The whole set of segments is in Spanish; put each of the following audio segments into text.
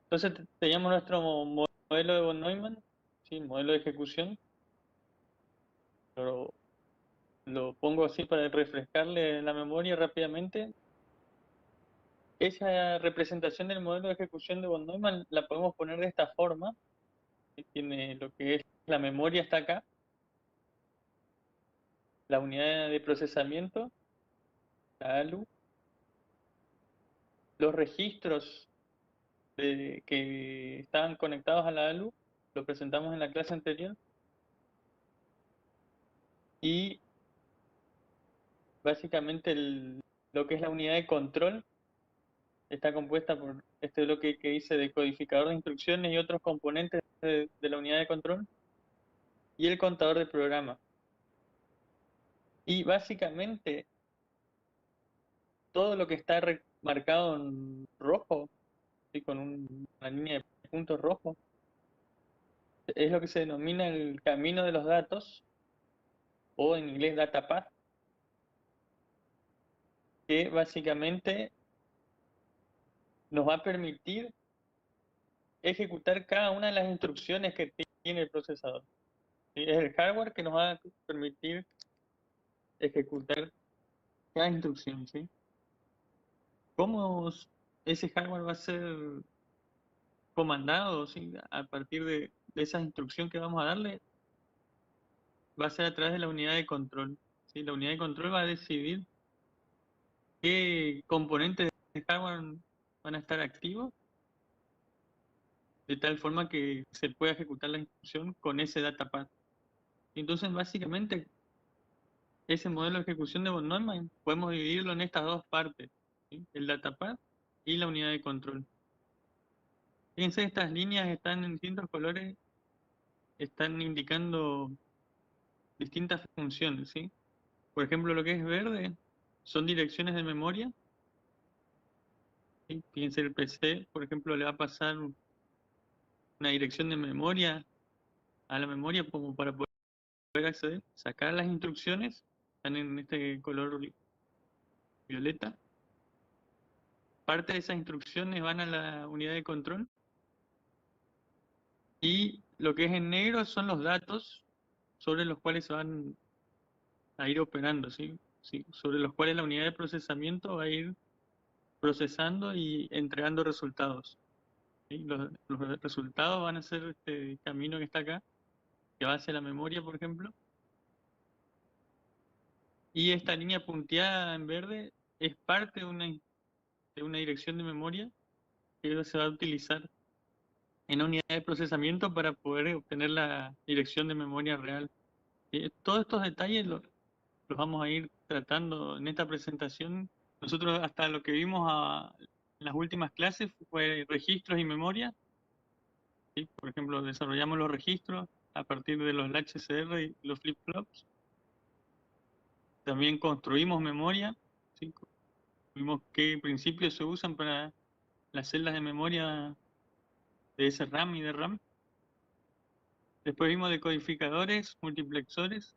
Entonces teníamos nuestro modelo de von Neumann, ¿sí? Modelo de ejecución. Lo, lo pongo así para refrescarle la memoria rápidamente. Esa representación del modelo de ejecución de von Neumann la podemos poner de esta forma, que tiene lo que es la memoria está acá, la unidad de procesamiento, la ALU, los registros que estaban conectados a la ALU, lo presentamos en la clase anterior, y básicamente lo que es la unidad de control está compuesta por este bloque que dice decodificador de instrucciones y otros componentes de la unidad de control, y el contador de programa. Y básicamente todo lo que está marcado en rojo, ¿sí? Con una línea de puntos rojos, es lo que se denomina el camino de los datos, o en inglés data path, que básicamente nos va a permitir ejecutar cada una de las instrucciones que tiene el procesador. ¿Sí? Es el hardware que nos va a permitir ejecutar cada instrucción, ¿sí? ¿Cómo ese hardware va a ser comandado, ¿sí? A partir de esa instrucción que vamos a darle? Va a ser a través de la unidad de control, ¿sí? La unidad de control va a decidir qué componentes de hardware van a estar activos, de tal forma que se pueda ejecutar la instrucción con ese datapath. Entonces, básicamente, ese modelo de ejecución de von Neumann podemos dividirlo en estas dos partes, ¿sí? El datapath y la unidad de control. Fíjense, estas líneas están en distintos colores, están indicando distintas funciones, ¿sí? Por ejemplo, lo que es verde son direcciones de memoria, ¿sí? Fíjense, el PC, por ejemplo, le va a pasar una dirección de memoria a la memoria como para poder acceder, sacar las instrucciones, están en este color violeta. Parte de esas instrucciones van a la unidad de control, y lo que es en negro son los datos sobre los cuales se van a ir operando, ¿sí? ¿Sí? Sobre los cuales la unidad de procesamiento va a ir procesando y entregando resultados, ¿sí? Los resultados van a ser este camino que está acá, que va hacia la memoria, por ejemplo, y esta línea punteada en verde es parte de una dirección de memoria que se va a utilizar en una unidad de procesamiento para poder obtener la dirección de memoria real. Todos estos detalles los vamos a ir tratando en esta presentación. Nosotros hasta lo que vimos en las últimas clases fue registros y memoria, ¿sí? Por ejemplo, desarrollamos los registros a partir de los HCR y los flip-flops. También construimos memoria, ¿sí? Vimos qué principios se usan para las celdas de memoria de SRAM y de RAM. Después vimos decodificadores, multiplexores,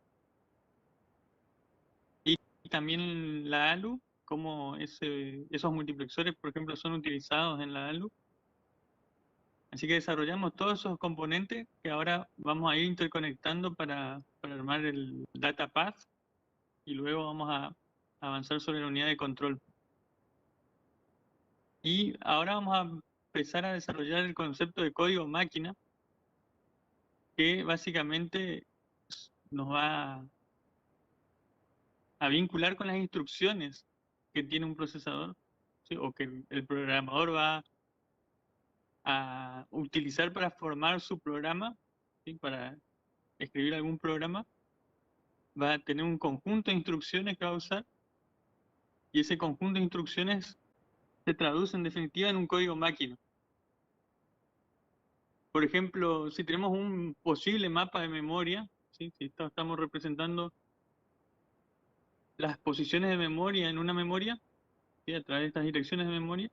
y también la ALU, cómo esos multiplexores, por ejemplo, son utilizados en la ALU. Así que desarrollamos todos esos componentes que ahora vamos a ir interconectando para armar el data path, y luego vamos a avanzar sobre la unidad de control. Y ahora vamos a empezar a desarrollar el concepto de código máquina, que básicamente nos va a vincular con las instrucciones que tiene un procesador, ¿sí? O que el programador va a utilizar para formar su programa, ¿sí? Para escribir algún programa, va a tener un conjunto de instrucciones que va a usar, y ese conjunto de instrucciones se traduce en definitiva en un código máquina. Por ejemplo, si tenemos un posible mapa de memoria, ¿sí? Si estamos representando las posiciones de memoria en una memoria, ¿sí? A través de estas direcciones de memoria,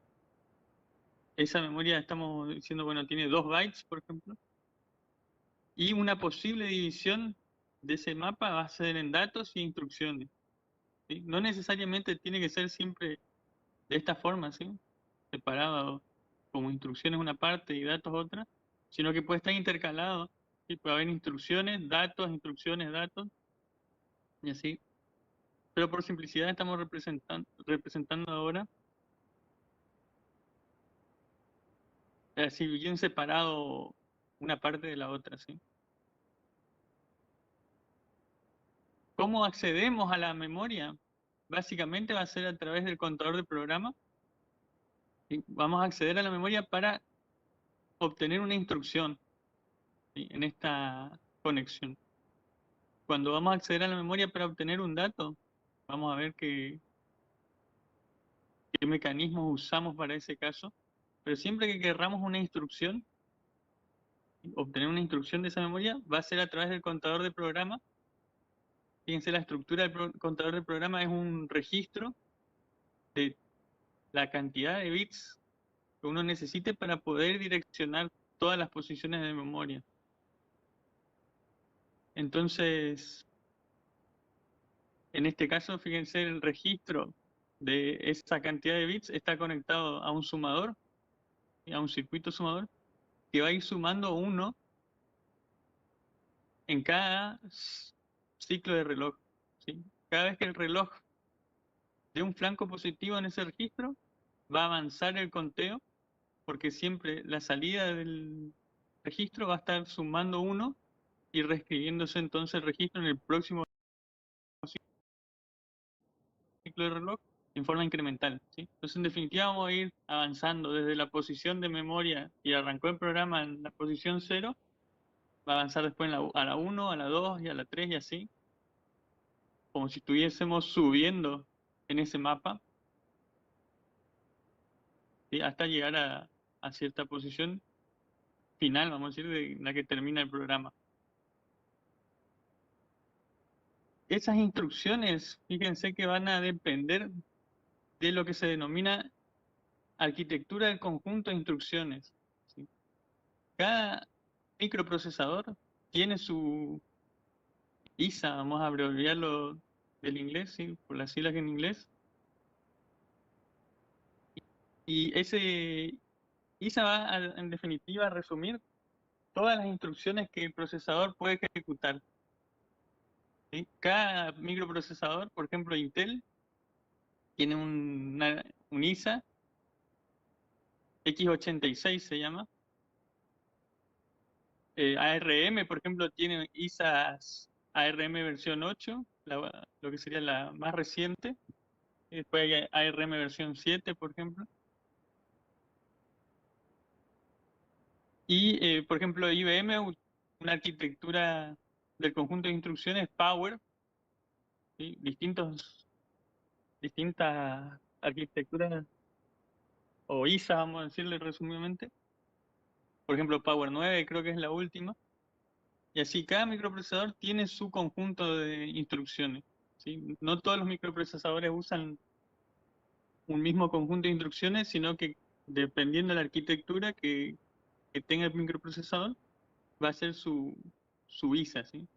esa memoria estamos diciendo, bueno, tiene 2 bytes, por ejemplo, y una posible división de ese mapa va a ser en datos y instrucciones, ¿sí? No necesariamente tiene que ser siempre de esta forma, ¿sí? Separado como instrucciones una parte y datos otra, sino que puede estar intercalado. ¿Sí? Puede haber instrucciones, datos, instrucciones, datos, y así. Pero por simplicidad estamos representando ahora así bien separado una parte de la otra, ¿sí? ¿Cómo accedemos a la memoria? Básicamente va a ser a través del contador de programa. ¿Sí? Vamos a acceder a la memoria para obtener una instrucción, ¿sí? En esta conexión. Cuando vamos a acceder a la memoria para obtener un dato, vamos a ver qué mecanismos usamos para ese caso. Pero siempre que querramos una instrucción, obtener una instrucción de esa memoria, va a ser a través del contador de programa. Fíjense, la estructura del contador de programa es un registro de la cantidad de bits que uno necesite para poder direccionar todas las posiciones de memoria. Entonces, en este caso, fíjense, el registro de esa cantidad de bits está conectado a un sumador, a un circuito sumador, que va a ir sumando uno en cada ciclo de reloj. ¿Sí? Cada vez que el reloj dé un flanco positivo en ese registro, va a avanzar el conteo, porque siempre la salida del registro va a estar sumando uno y reescribiéndose entonces el registro en el próximo ciclo de reloj en forma incremental. ¿Sí? Entonces, en definitiva, vamos a ir avanzando desde la posición de memoria y arrancó el programa en la posición 0, va a avanzar después a la 1, a la 2 y a la 3 y así, como si estuviésemos subiendo en ese mapa, ¿sí? Hasta llegar a cierta posición final, vamos a decir, de la que termina el programa. Esas instrucciones, fíjense que van a depender de lo que se denomina arquitectura del conjunto de instrucciones. ¿Sí? Cada microprocesador tiene su ISA, vamos a abreviarlo del inglés, ¿sí? Por las siglas en inglés. Y ese ISA va en definitiva a resumir todas las instrucciones que el procesador puede ejecutar. ¿Sí? Cada microprocesador, por ejemplo Intel, tiene un ISA, x86 se llama. ARM, por ejemplo, tiene ISAs ARM versión 8, lo que sería la más reciente. Y después hay ARM versión 7, por ejemplo. Y, por ejemplo, IBM, una arquitectura del conjunto de instrucciones Power, ¿sí? Distintas arquitecturas, o ISA, vamos a decirle resumidamente. Por ejemplo, Power 9 creo que es la última. Y así cada microprocesador tiene su conjunto de instrucciones. ¿Sí? No todos los microprocesadores usan un mismo conjunto de instrucciones, sino que dependiendo de la arquitectura que tenga el microprocesador, va a ser su ISA, ¿sí?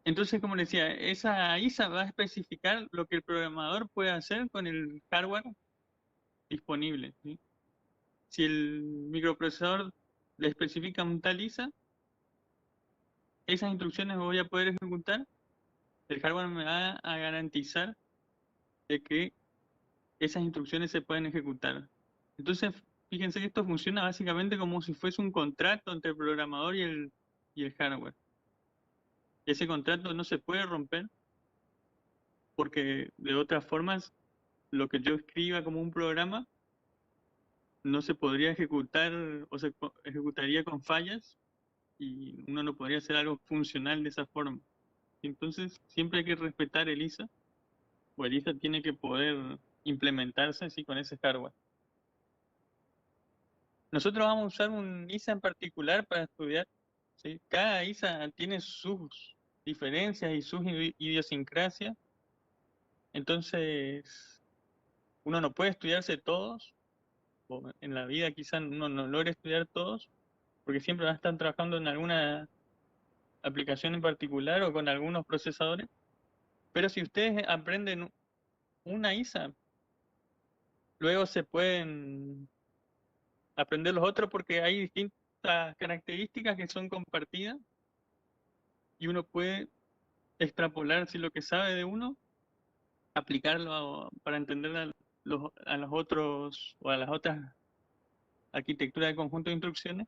Entonces, como les decía, esa ISA va a especificar lo que el programador puede hacer con el hardware disponible, ¿sí? Si el microprocesador le especifica un tal ISA, esas instrucciones voy a poder ejecutar, el hardware me va a garantizar de que esas instrucciones se pueden ejecutar. Entonces, fíjense que esto funciona básicamente como si fuese un contrato entre el programador y el hardware. Ese contrato no se puede romper porque de otras formas lo que yo escriba como un programa no se podría ejecutar o se ejecutaría con fallas y uno no podría hacer algo funcional de esa forma. Entonces, siempre hay que respetar el ISA o el ISA tiene que poder implementarse así con ese hardware. Nosotros vamos a usar un ISA en particular para estudiar, ¿sí? Cada ISA tiene sus diferencias y sus idiosincrasias, entonces uno no puede estudiarse todos, o en la vida quizás uno no logre estudiar todos, porque siempre van a estar trabajando en alguna aplicación en particular o con algunos procesadores, pero si ustedes aprenden una ISA, luego se pueden aprender los otros porque hay distintas características que son compartidas y uno puede extrapolar si lo que sabe de uno, aplicarlo para entender a los otros o a las otras arquitecturas de conjunto de instrucciones.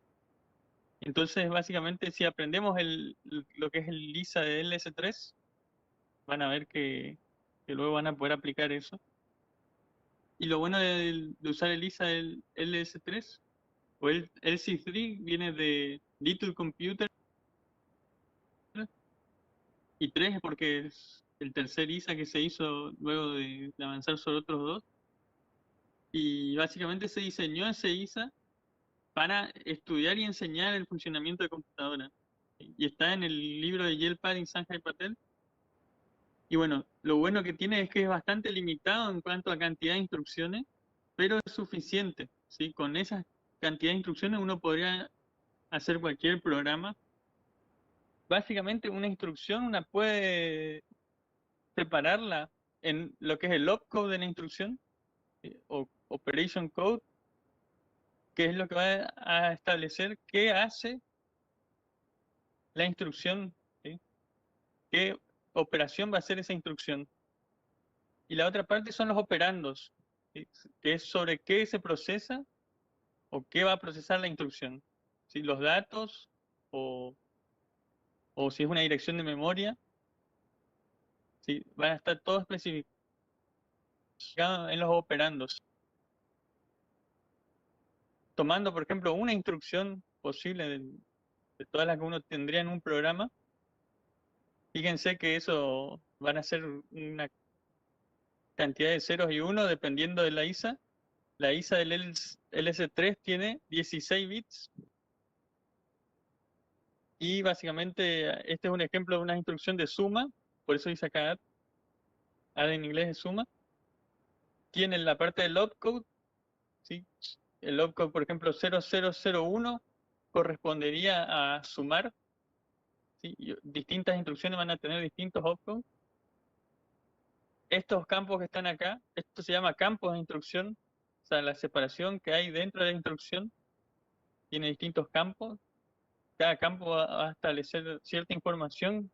Entonces, básicamente, si aprendemos lo que es el LISA de LS3, van a ver que luego van a poder aplicar eso. Y lo bueno de usar el LISA del LS3 o el LC3 viene de Little Computer, y 3 porque es el tercer ISA que se hizo luego de avanzar sobre otros dos. Y básicamente se diseñó ese ISA para estudiar y enseñar el funcionamiento de computadoras. Y está en el libro de Yelpad y Sanjay Patel. Y bueno, lo bueno que tiene es que es bastante limitado en cuanto a cantidad de instrucciones, pero es suficiente, ¿sí? Con esa cantidad de instrucciones uno podría hacer cualquier programa. Básicamente una instrucción una puede separarla en lo que es el opcode de la instrucción, o operation code, que es lo que va a establecer qué hace la instrucción, ¿sí? ¿Qué operación va a hacer esa instrucción? Y la otra parte son los operandos, ¿sí? Que es sobre qué se procesa o qué va a procesar la instrucción. ¿Sí? Los datos o, o si es una dirección de memoria, ¿sí? Van a estar todos especificados en los operandos. Tomando, por ejemplo, una instrucción posible de todas las que uno tendría en un programa, fíjense que eso van a ser una cantidad de ceros y unos dependiendo de la ISA. La ISA del LS3 tiene 16 bits y básicamente este es un ejemplo de una instrucción de suma, por eso dice acá add en inglés es suma. Tiene la parte del opcode, ¿sí? El opcode, por ejemplo, 0001 correspondería a sumar, ¿sí? Y distintas instrucciones van a tener distintos opcodes. Estos campos que están acá, esto se llama campos de instrucción, o sea, la separación que hay dentro de la instrucción tiene distintos campos. Cada campo va a establecer cierta información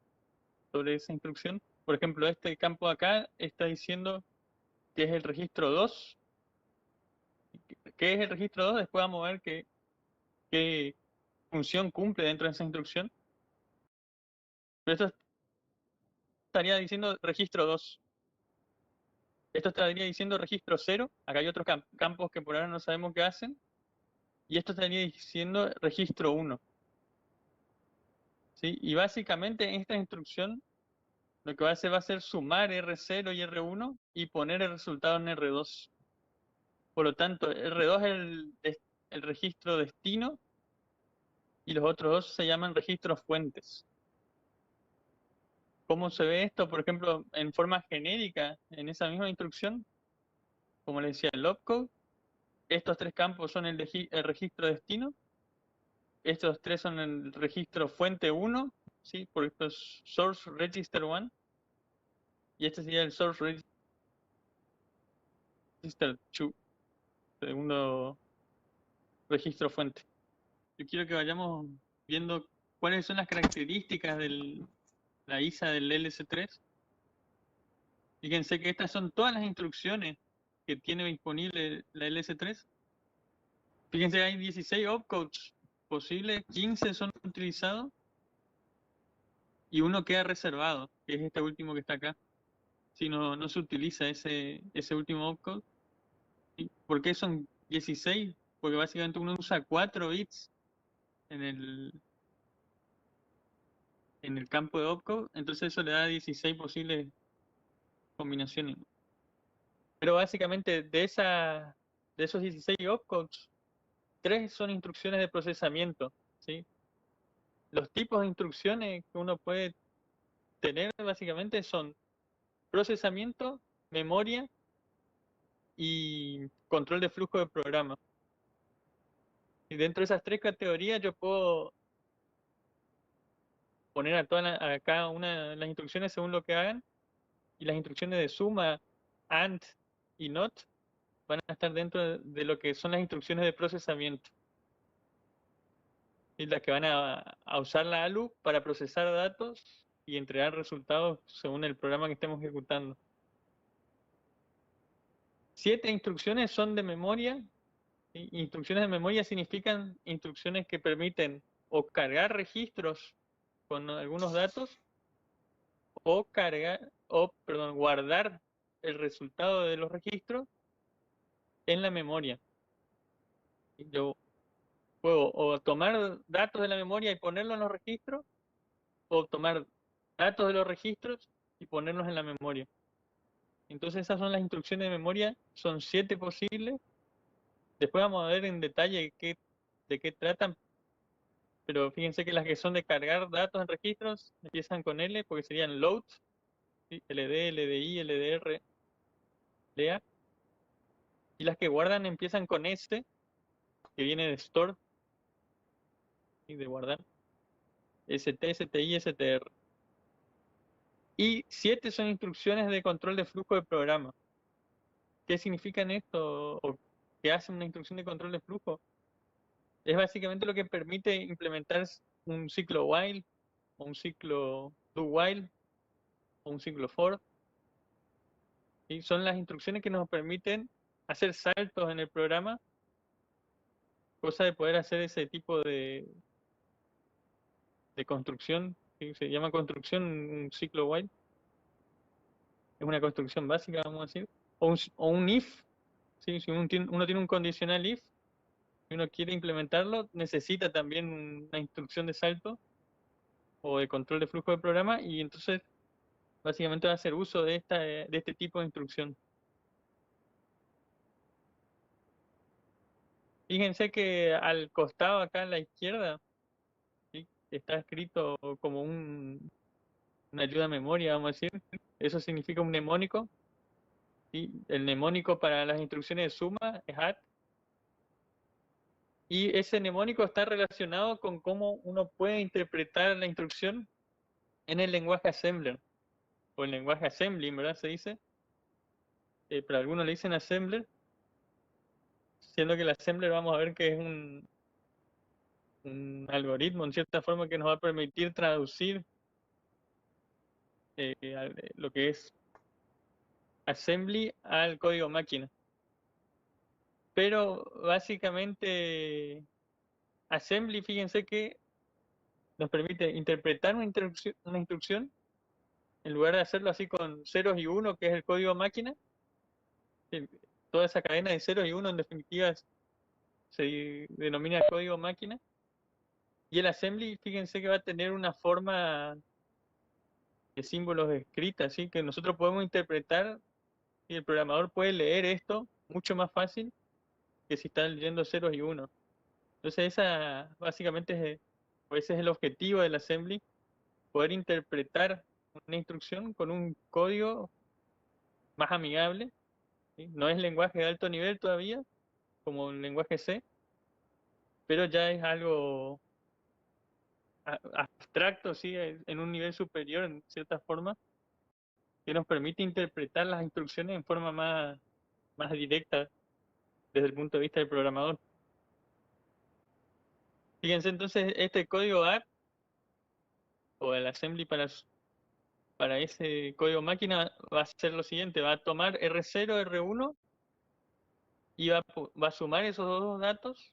sobre esa instrucción. Por ejemplo, este campo de acá está diciendo que es el registro 2. ¿Qué es el registro 2? Después vamos a ver qué función cumple dentro de esa instrucción. Pero esto estaría diciendo registro 2. Esto estaría diciendo registro 0. Acá hay otros campos que por ahora no sabemos qué hacen. Y esto estaría diciendo registro 1. ¿Sí? Y básicamente esta instrucción lo que va a hacer sumar R0 y R1 y poner el resultado en R2. Por lo tanto, R2 es el registro destino y los otros dos se llaman registros fuentes. ¿Cómo se ve esto? Por ejemplo, en forma genérica, en esa misma instrucción, como les decía, el opcode, estos tres campos son el registro destino, estos tres son el registro fuente 1, ¿sí? Por esto es source register 1, y este sería el source register 2, segundo registro fuente. Yo quiero que vayamos viendo cuáles son las características de la ISA del LS3. Fíjense que estas son todas las instrucciones que tiene disponible la LS3. Fíjense que hay 16 opcodes posibles, 15 son utilizados y uno queda reservado, que es este último que está acá. Si no se utiliza ese último opcode. ¿Por qué son 16? Porque básicamente uno usa 4 bits en el campo de opcode, entonces eso le da 16 posibles combinaciones. Pero básicamente de esos 16 opcodes, 3 son instrucciones de procesamiento, ¿sí? Los tipos de instrucciones que uno puede tener básicamente son procesamiento, memoria y control de flujo de programa. Y dentro de esas 3 categorías yo puedo poner a cada una de las instrucciones según lo que hagan, y las instrucciones de suma, AND y NOT van a estar dentro de lo que son las instrucciones de procesamiento. Y las que van a usar la ALU para procesar datos y entregar resultados según el programa que estemos ejecutando. 7 instrucciones son de memoria. ¿Sí? Instrucciones de memoria significan instrucciones que permiten o cargar registros con algunos datos o guardar el resultado de los registros en la memoria. Yo puedo o tomar datos de la memoria y ponerlos en los registros, o tomar datos de los registros y ponerlos en la memoria. Entonces esas son las instrucciones de memoria, son 7 posibles. Después vamos a ver en detalle de qué tratan, pero fíjense que las que son de cargar datos en registros empiezan con L, porque serían load, ¿sí? LD, LDI, LDR, LEA. Y las que guardan empiezan con S, que viene de store, y de guardar, ST, STI, STR. Y 7 son instrucciones de control de flujo de programa. ¿Qué significan esto? ¿O qué hace una instrucción de control de flujo? Es básicamente lo que permite implementar un ciclo while, o un ciclo do while, o un ciclo for. Y son las instrucciones que nos permiten hacer saltos en el programa, cosa de poder hacer ese tipo de construcción, que se llama construcción, un ciclo while. Es una construcción básica, vamos a decir. O un if, ¿sí? Si uno tiene un condicional if y uno quiere implementarlo, necesita también una instrucción de salto o de control de flujo de programa, y entonces básicamente va a hacer uso de este tipo de instrucción. Fíjense que al costado acá a la izquierda, ¿sí? Está escrito como una ayuda a memoria, vamos a decir. Eso significa un mnemónico. ¿Sí? El mnemónico para las instrucciones de suma es add. Y ese mnemónico está relacionado con cómo uno puede interpretar la instrucción en el lenguaje assembler, o el lenguaje assembly, ¿verdad? Se dice. Pero algunos le dicen assembler, siendo que el assembler vamos a ver que es un algoritmo, en cierta forma, que nos va a permitir traducir lo que es assembly al código máquina. Pero básicamente assembly, fíjense que nos permite interpretar una instrucción en lugar de hacerlo así con ceros y uno, que es el código máquina. Toda esa cadena de ceros y uno en definitiva se denomina código máquina. Y el assembly, fíjense que va a tener una forma de símbolos escrita, así que nosotros podemos interpretar, y el programador puede leer esto mucho más fácil que si está leyendo ceros y unos. Entonces esa básicamente ese es el objetivo del assembly, poder interpretar una instrucción con un código más amigable, ¿sí? No es lenguaje de alto nivel todavía, como el lenguaje C, pero ya es algo abstracto, ¿sí? En un nivel superior, en cierta forma, que nos permite interpretar las instrucciones en forma más directa desde el punto de vista del programador. Fíjense entonces, este código app o el assembly para ese código máquina va a ser lo siguiente: va a tomar R0, R1 y va a sumar esos dos datos,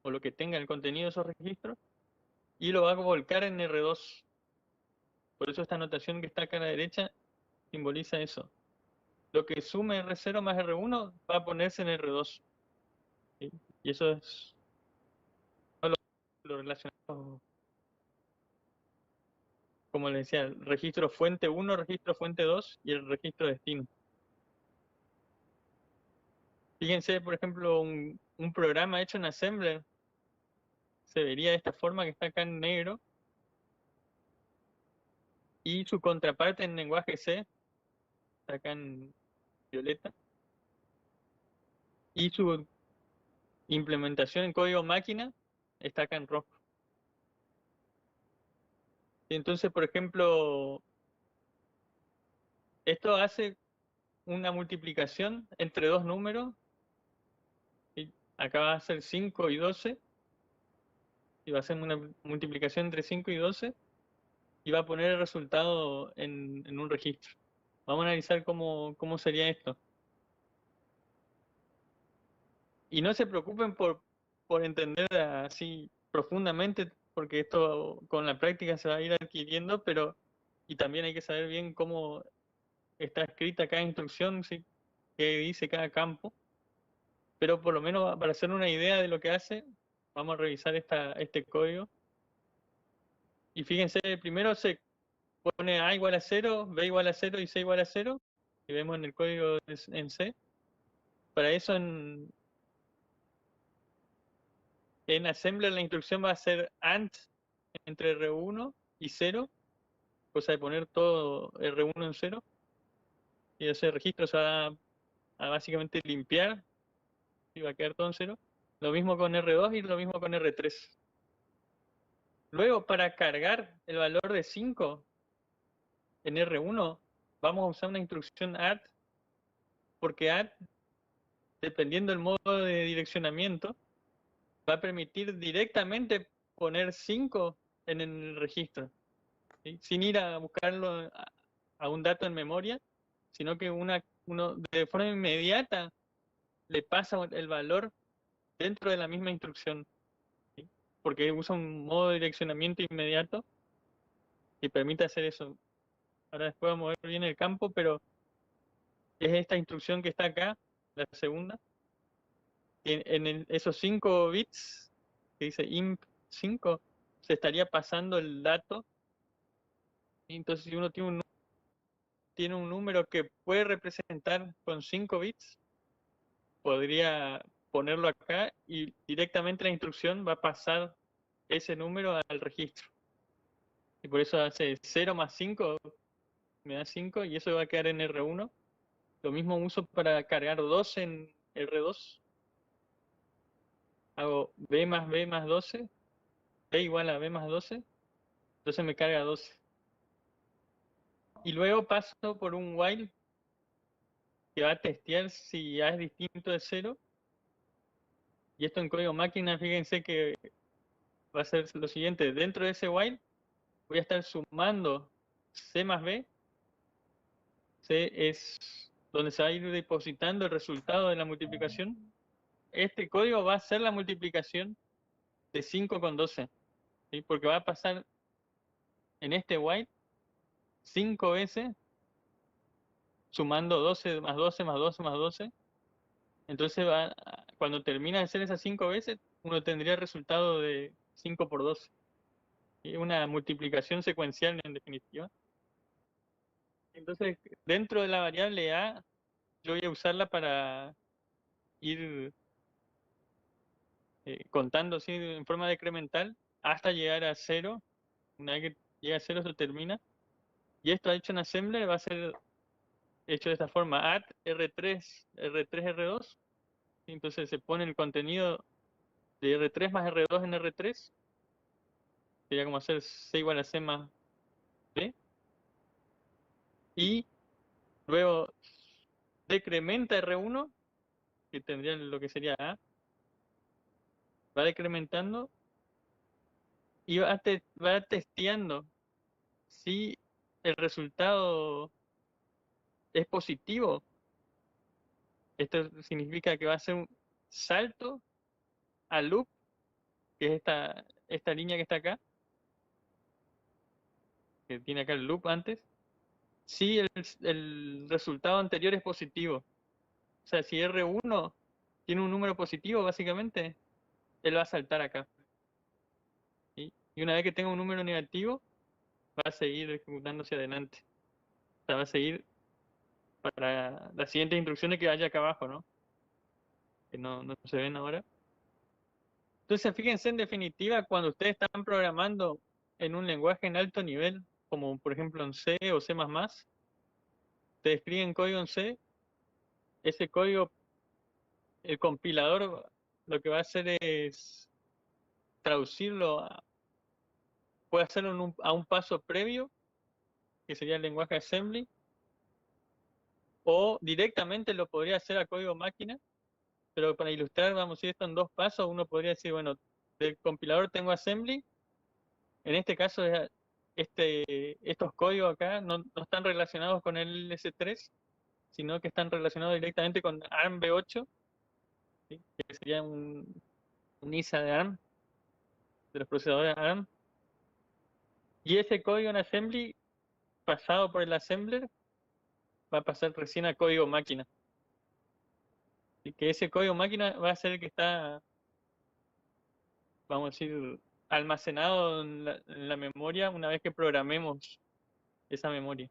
o lo que tenga el contenido de esos registros, y lo va a volcar en R2. Por eso esta notación que está acá a la derecha simboliza eso. Lo que sume R0 más R1 va a ponerse en R2. ¿Sí? Y eso es lo relacionado, como les decía, el registro fuente 1, registro fuente 2 y el registro destino. Fíjense, por ejemplo, un programa hecho en Assembler se vería de esta forma, que está acá en negro, y su contraparte en lenguaje C está acá en violeta, y su implementación en código máquina está acá en rojo. Y entonces, por ejemplo, esto hace una multiplicación entre dos números. ¿Sí? Acá va a ser 5 y 12. Y va a ser una multiplicación entre 5 y 12. Y va a poner el resultado en un registro. Vamos a analizar cómo sería esto. Y no se preocupen por entender así profundamente, porque esto con la práctica se va a ir adquiriendo, pero y también hay que saber bien cómo está escrita cada instrucción, ¿sí? Qué dice cada campo, pero por lo menos para hacer una idea de lo que hace, vamos a revisar este código. Y fíjense, primero se pone A igual a 0, B igual a 0 y C igual a 0, y vemos en el código en C. Para eso en Assembler la instrucción va a ser AND entre R1 y 0, cosa de poner todo R1 en 0, y ese registro se va a básicamente limpiar y va a quedar todo en 0. Lo mismo con R2 y lo mismo con R3. Luego, para cargar el valor de 5 en R1, vamos a usar una instrucción add, porque add, dependiendo del modo de direccionamiento, va a permitir directamente poner 5 en el registro, ¿sí? Sin ir a buscarlo a un dato en memoria, sino que uno de forma inmediata le pasa el valor dentro de la misma instrucción, ¿sí? Porque usa un modo de direccionamiento inmediato y permite hacer eso. Ahora después vamos a ver bien el campo, pero es esta instrucción que está acá, la segunda. En esos 5 bits, que dice imp 5, se estaría pasando el dato. Entonces, si uno tiene un número que puede representar con 5 bits, podría ponerlo acá y directamente la instrucción va a pasar ese número al registro. Y por eso hace 0 más 5, me da 5 y eso va a quedar en R1. Lo mismo uso para cargar 2 en R2. Hago B más B más 12, B igual a B más 12, entonces me carga 12. Y luego paso por un while que va a testear si A es distinto de 0. Y esto en código máquina, fíjense que va a ser lo siguiente. Dentro de ese while voy a estar sumando C más B. C es donde se va a ir depositando el resultado de la multiplicación. Este código va a ser la multiplicación de 5 con 12, ¿sí? Porque va a pasar en este while 5 veces sumando 12 más 12 más 12 más 12. Entonces cuando termina de hacer esas 5 veces, uno tendría el resultado de 5 por 12. ¿Sí? Una multiplicación secuencial en definitiva. Entonces, dentro de la variable A, yo voy a usarla para ir contando así en forma decremental hasta llegar a 0. Una vez que llega a 0 se termina. Y esto hecho en Assembler va a ser hecho de esta forma: add R3, R3, R2. Entonces se pone el contenido de R3 más R2 en R3. Sería como hacer C igual a C más B. Y luego decrementa R1, que tendría lo que sería A. Va decrementando y va testeando si el resultado es positivo. Esto significa que va a hacer un salto al loop, que es esta línea que está acá, que tiene acá el loop antes, si el resultado anterior es positivo. O sea, si R1 tiene un número positivo, básicamente, él va a saltar acá, ¿sí? Y una vez que tenga un número negativo, va a seguir ejecutándose adelante. O sea, va a seguir para las siguientes instrucciones que haya acá abajo, ¿no? Que no se ven ahora. Entonces, fíjense en definitiva, cuando ustedes están programando en un lenguaje en alto nivel, como por ejemplo en C o C++, te escriben código en C, ese código, el compilador lo que va a hacer es traducirlo, puede hacerlo a un paso previo, que sería el lenguaje assembly, o directamente lo podría hacer a código máquina, pero para ilustrar, vamos a decir esto en dos pasos, uno podría decir, bueno, del compilador tengo assembly, en este caso estos códigos acá no están relacionados con el S3, sino que están relacionados directamente con ARMv8, ¿sí? Que sería un ISA de ARM, de los procesadores ARM. Y ese código en assembly, pasado por el assembler, va a pasar recién a código máquina. Y que ese código máquina va a ser el que está, vamos a decir, almacenado en la memoria una vez que programemos esa memoria.